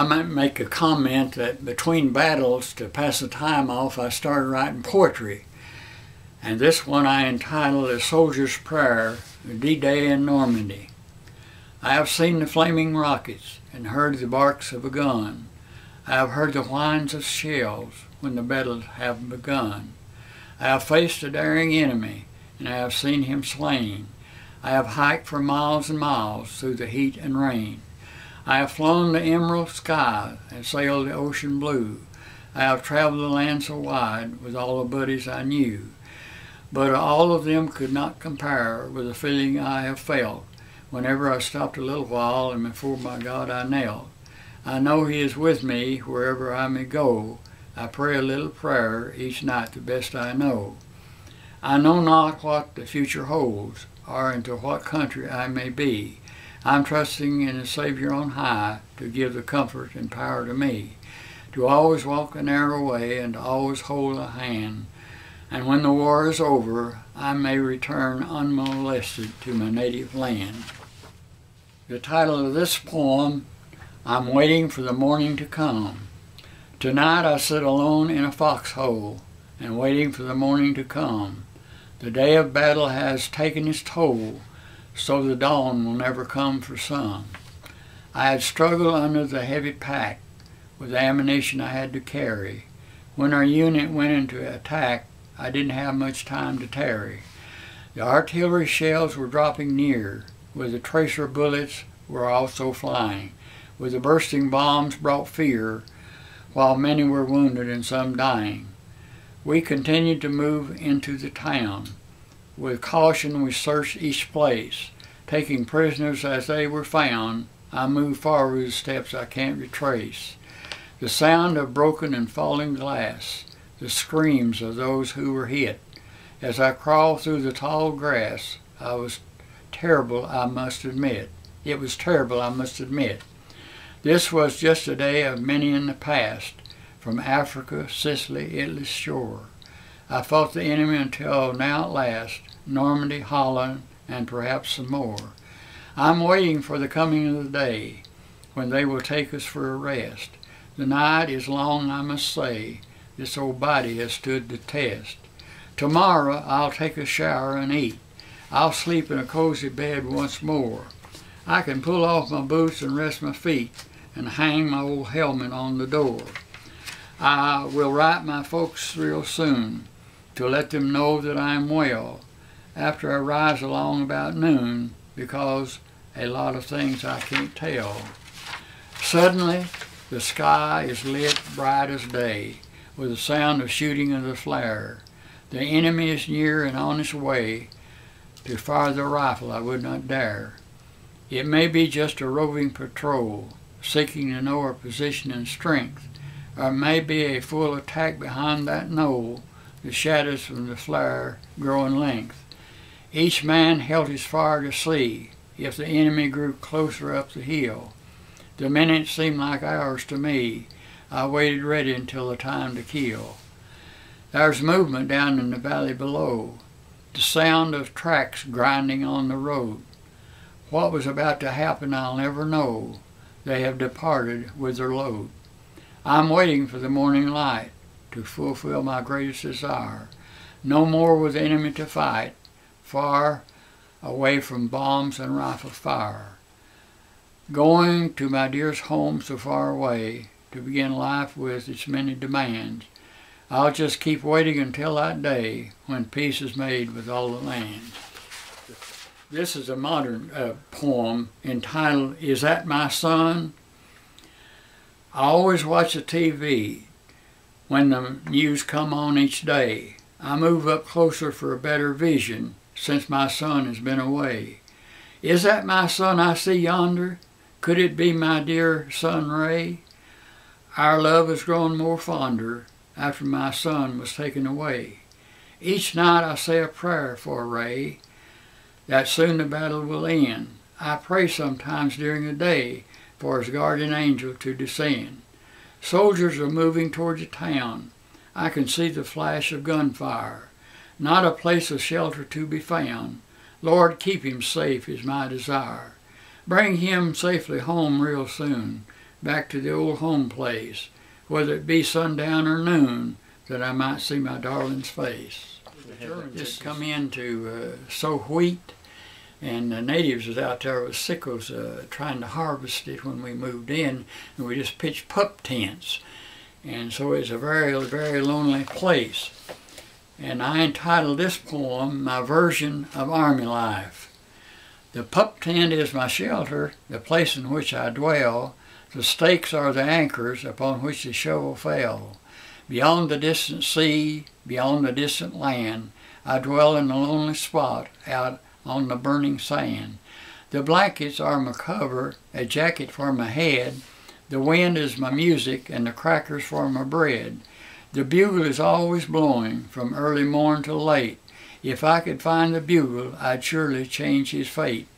I might make a comment that between battles, to pass the time off, I started writing poetry. And this one I entitled A Soldier's Prayer, D-Day in Normandy. I have seen the flaming rockets and heard the barks of a gun. I have heard the whines of shells when the battles have begun. I have faced a daring enemy, and I have seen him slain. I have hiked for miles and miles through the heat and rain. I have flown the emerald sky and sailed the ocean blue. I have traveled the land so wide with all the buddies I knew. But all of them could not compare with the feeling I have felt whenever I stopped a little while and before my God I knelt. I know He is with me wherever I may go. I pray a little prayer each night the best I know. I know not what the future holds or into what country I may be. I'm trusting in the Savior on high to give the comfort and power to me, to always walk the narrow way and to always hold a hand. And when the war is over, I may return unmolested to my native land. The title of this poem, I'm Waiting for the Morning to Come. Tonight I sit alone in a foxhole and waiting for the morning to come. The day of battle has taken its toll, so the dawn will never come for some. I had struggled under the heavy pack with the ammunition I had to carry. When our unit went into attack, I didn't have much time to tarry. The artillery shells were dropping near, with the tracer bullets were also flying, with the bursting bombs brought fear, while many were wounded and some dying. We continued to move into the town. With caution we searched each place, taking prisoners as they were found. I moved forward with steps I can't retrace. The sound of broken and falling glass, the screams of those who were hit. As I crawled through the tall grass, it was terrible, I must admit. This was just a day of many in the past, from Africa, Sicily, Italy's shore. I fought the enemy until now at last, Normandy, Holland, and perhaps some more. I'm waiting for the coming of the day, when they will take us for a rest. The night is long, I must say. This old body has stood the test. Tomorrow I'll take a shower and eat. I'll sleep in a cozy bed once more. I can pull off my boots and rest my feet and hang my old helmet on the door. I will write my folks real soon to let them know that I am well after I rise along about noon, because a lot of things I can't tell. Suddenly the sky is lit bright as day with the sound of shooting of the flare. The enemy is near and on his way. To fire the rifle I would not dare. It may be just a roving patrol, seeking to know our position and strength, or it may be a full attack behind that knoll, the shadows from the flare grow in length. Each man held his fire to see if the enemy grew closer up the hill. The minutes seemed like hours to me. I waited ready until the time to kill. There's movement down in the valley below, the sound of tracks grinding on the road. What was about to happen I'll never know. They have departed with their load. I'm waiting for the morning light to fulfill my greatest desire. No more with the enemy to fight, far away from bombs and rifle fire. Going to my dearest home so far away, to begin life with its many demands. I'll just keep waiting until that day when peace is made with all the lands. This is a modern poem entitled, Is That My Son? I always watch the TV when the news come on each day. I move up closer for a better vision since my son has been away. Is that my son I see yonder? Could it be my dear son Ray? Our love has grown more fonder after my son was taken away. Each night I say a prayer for Ray, that soon the battle will end. I pray sometimes during the day for his guardian angel to descend. Soldiers are moving towards the town. I can see the flash of gunfire. Not a place of shelter to be found. Lord, keep him safe is my desire. Bring him safely home real soon. back to the old home place, whether it be sundown or noon, that I might see my darling's face. The Germans just come in to sow wheat, and the natives was out there with sickles trying to harvest it when we moved in, and we just pitched pup tents. And so it's a very, very lonely place. And I entitled this poem, My Version of Army Life. The pup tent is my shelter, the place in which I dwell. The stakes are the anchors upon which the shovel fell. Beyond the distant sea, beyond the distant land, I dwell in a lonely spot out on the burning sand. The blankets are my cover, a jacket for my head. The wind is my music, and the crackers for my bread. The bugle is always blowing, from early morn till late. If I could find the bugle, I'd surely change his fate.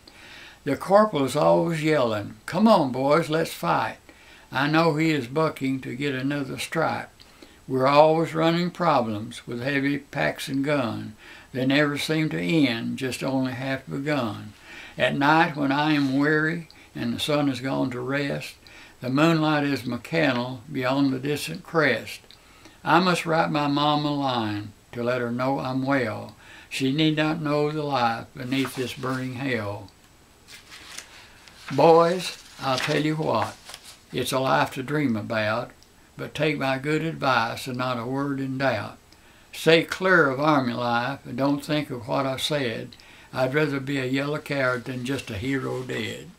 The corporal is always yelling, "Come on, boys, let's fight." I know he is bucking to get another stripe. We're always running problems with heavy packs and gun. They never seem to end, just only half begun. At night when I am weary and the sun has gone to rest, the moonlight is my candle beyond the distant crest. I must write my mama a line to let her know I'm well. She need not know the life beneath this burning hell. Boys, I'll tell you what, it's a life to dream about, but take my good advice and not a word in doubt. Stay clear of army life and don't think of what I said. I'd rather be a yellow coward than just a hero dead.